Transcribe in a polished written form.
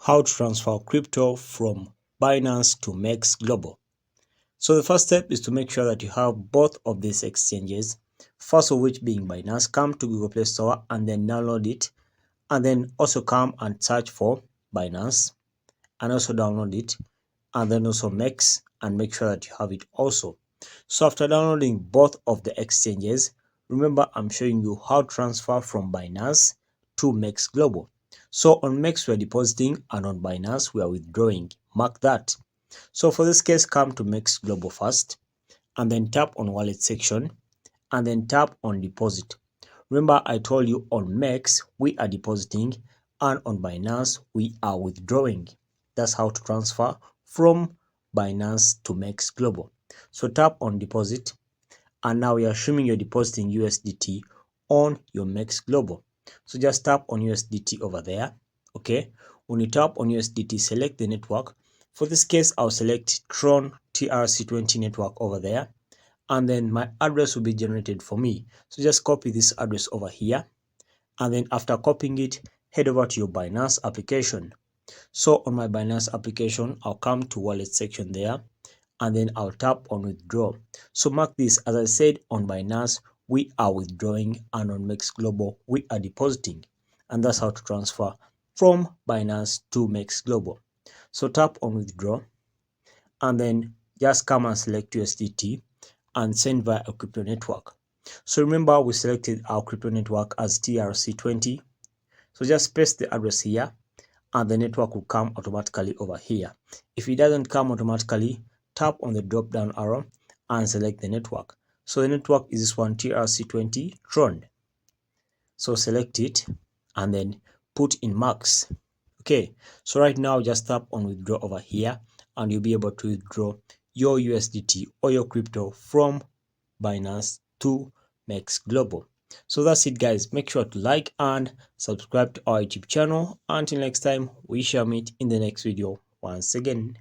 how to transfer crypto from Binance to MEXC Global. So the first step is to make sure that you have both of these exchanges, first of which being Binance. Come to Google Play Store and then download it, and then also come and search for Binance and also download it, and then also MEXC, and make sure that you have it also. So after downloading both of the exchanges, remember I'm showing you how to transfer from Binance to MEXC Global. So on MEXC we are depositing and on Binance we are withdrawing. Mark that. So for this case, come to MEXC Global first and then tap on wallet section and then tap on deposit. Remember I told you on MEXC we are depositing and on Binance we are withdrawing. That's how to transfer from Binance to MEXC Global. So tap on deposit, and now we are assuming you're depositing USDT on your MEXC Global. So just tap on USDT over there. Okay, when you tap on USDT, select the network. For this case, I'll select Tron TRC20 network over there, and then my address will be generated for me. So just copy this address over here, and then after copying it, head over to your Binance application. So on my Binance application, I'll come to wallet section there, and then I'll tap on withdraw. So mark this, as I said, on Binance we are withdrawing and on MEXC Global we are depositing, and that's how to transfer from Binance to MEXC Global. So tap on withdraw, and then just come and select USDT and send via a crypto network. So remember we selected our crypto network as TRC20. So just paste the address here and the network will come automatically over here. If it doesn't come automatically, tap on the drop down arrow and select the network. So the network is this one, TRC20 Tron. So select it and then put in max. Okay, so right now just tap on withdraw over here and you'll be able to withdraw your USDT or your crypto from Binance to MEXC Global. So that's it guys. Make sure to like and subscribe to our YouTube channel. Until next time, we shall meet in the next video once again.